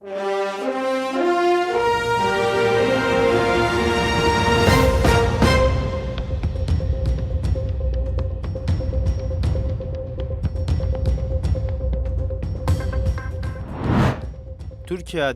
تورکیا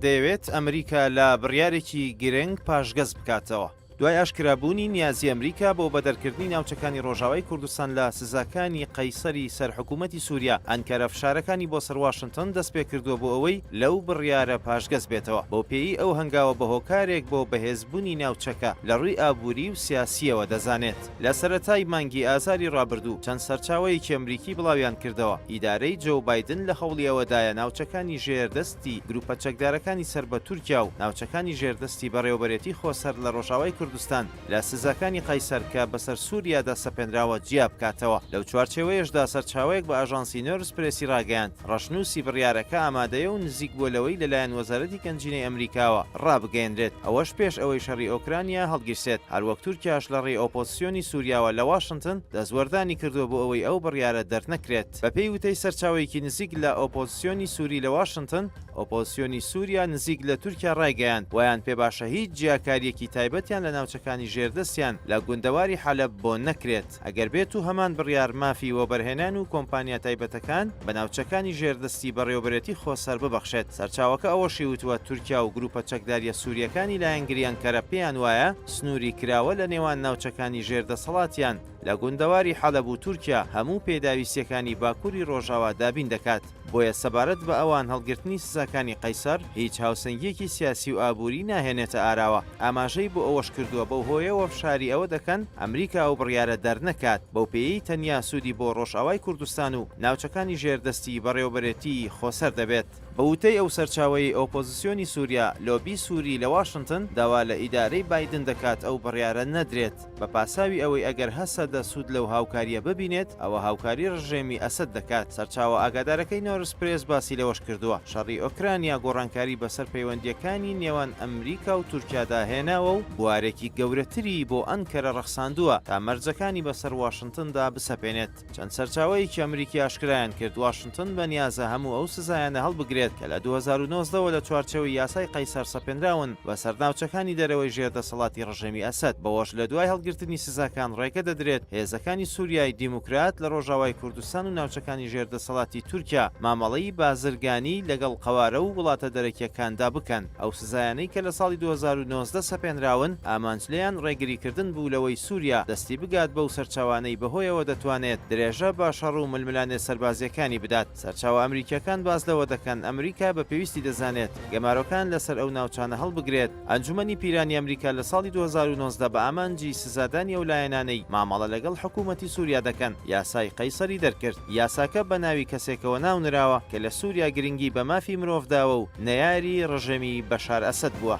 دەیەوێت ئەمریکا لە بڕیارێکی گرنگ پاشگەز بکاتەوە. دوای ئاشکرابوونی نیازی ئەمریکا بۆ بەدەرکردنی ناوچەکانی ڕۆژاوای کوردستان لە سزاکانی قەیسەری سەرحکوومەتی سووریا، ئەنکەرە فشارەکانی بۆ سەر واشنتن دەست پێ کردووە بۆ ئەوەی لەو بڕیارە پاشگەز بێتەوە. بۆ پێی ئەو هەنگاوە بە هۆکارێک بۆ بەهێزبوونی ناوچەکە لە ڕووی ئابووری و سیاسیەوە دەزانێت. لە سەرەتای مانگی ئازاری ڕابردوو چەند سەرچاوەیەکی ئەمریکی بڵاویان کردەوە ئیدارەی جۆ بایدن لە هەوڵی ئەوەدایە ناوچەکانی ژێردەستی گروپە چەکدارەکانی سەر بە تورکیا و ناوچەکانی ژێردەستی بەڕێوەبەرێتی خۆسەر لە ڕۆژاوای کوردستان لە سزاکانی قەیسەر کە بەسەر سووریادا سەپێنراوە جیا بکاتەوە. لەو چوارچێوەیەشدا سەرچاوەیەک بە ئاژانسی نۆرس پرێسی ڕاگەیاند ڕەشنووسی بڕیارەکە ئامادەیە و نزیک بووە لەوەی لەلایەن وەزارەتی گەنجینەی ئەمریکاوە ڕابگەیەندرێت، ئەوەش پێش ئەوەی شەڕی ئۆکرانیا هەڵگیرسێت. هەروەک تورکیاش لە ڕێی ئۆپۆزیسیۆنی سووریاوە لە واشنتن دەستوەردانی کردووە بۆ ئەوەی ئەو بڕیارە دەرنەکرێت. بەپێی وتەی سەرچاوەیەکی نزیک لە ئۆپۆزیسیۆنی سووری لە واشنتن، ئۆپۆزیسیۆنی سووریا نزیک لە تورکیا ڕایگەیاند وایان پێ باشە هیچ جیاکاریەکی تایبەتیان لە ناوچەکانی ژێردەستیان لە گوندەواری حەلەب بۆ نەکرێت، ئەگەر بێت و هەمان بڕیار مافی وەبەرهێنان و کۆمپانیا تایبەتەکان بە ناوچەکانی ژێردەستی بەڕێوەبەرێتی خۆسەر ببەخشێت. سەرچاوەکە ئەوەشی وتووە تورکیا و گروپە چەکداریە سووریەکانی لایەنگریان کەرە پێیان وایە سنووری کراوە لە نێوان ناوچەکانی ژێردەسەڵاتیان لە گوندەواری حەلەب و تورکیا هەموو پێداویستیەکانی باکووری ڕۆژاوا دابین دەکات. بۆیە سەبارەت بە ئەوان هەڵگرتنی سزاکانی قەیسەر هیچ هاوسەنگیەکی سیاسی و ئابووری ناهێنێتە ئاراوە. ئاماژەی بۆ ئەوەش کردووە بەو هۆیەوە فشاری ئەوە دەکەن ئەمریکا ئەو بڕیارە دەرنەکات، بەو پێی تەنیا سوودی بۆ ڕۆژئاوای کوردستان و ناوچەکانی ژێردەستی بەڕێوەبەرێتی خۆسەر دەبێت. بە وتەی ئەو سەرچاوەی ئۆپۆزیسیۆنی سووریا، لۆبی سووری لە واشنتن داوا لە ئیدارەی بایدن دەکات ئەو بڕیارە نەدرێت بە پاساوی ئەوەی ئەگەر هەسە دەسوود لەو هاوکاریە ببینێت ئەوە هاوکاری ڕژێمی ئەسەد دەکات. سەرچاوە ئاگادارەکەی نۆرس پرێس باسی لەوەش کردووە شەڕی ئۆکرانیا گۆڕانکاری بەسەر پەیوەندیەکانی نێوان ئەمریکا و تورکیادا هێناوە و بوارێکی گەورەتری بۆ ئەنکەرە ڕەخساندووە تا مەرجەکانی بەسەر واشنتندا بسەپێنێت. چەند سەرچاوەیەکی ئەمریکی ئاشکرایان کرد واشنتن بەنیازە هەموو ئەو سزایانە هەڵبگرێت کە لە 2009ەوە لە چوارچەوەی یاسای قەیسەر سەپێنراون بە سەرناوچەکانی دەرەوەی ژێردەسەڵاتی ڕژێمی ئەسەد. بەوەش لە دوای هەڵگرتنی سزاکان ڕێگە دەدرێت هێزەکانی سووریای دیموکرات لە ڕۆژاوای کوردستان و ناوچەکانی ژێردەسەڵاتی تورکیا مامەڵەی بازرگانی لەگەڵ قەوارە و وڵاتە دەرەکیەکاندا بکەن. ئەو سزایانەی کە لە ساڵی 2019 سەپێنراون ئامانجلیان ڕێگریکردن بوو لەوەی سووریا دەستی بگات بەو سەرچاوانەی بەهۆیەوە دەتوانێت درێژە بە شەڕ و ململانێ سەربازیەکانی بدات. سەرچاوە ئەمریکیەکان باز لەوە دەکەن ئەمریکا بە پێویستی دەزانێت گەمارۆکان لەسەر ئەو ناوچانە هەڵبگرێت. ئەنجومەنی پیرانی ئەمریکا لە ساڵی 2019 بە ئامانجی سزادانی ئەو لایەنانەی مامەڵە لەگەڵ حکوومەتی سووریا دەکەن یاسای قەیسەری دەرکرد. یاساکە بە ناوی کەسێکەوە ناونراوە کە لە سووریا گرنگی بە مافی مرۆڤداوە و نەیاری ڕژێمی بەشار ئەسەد بووە.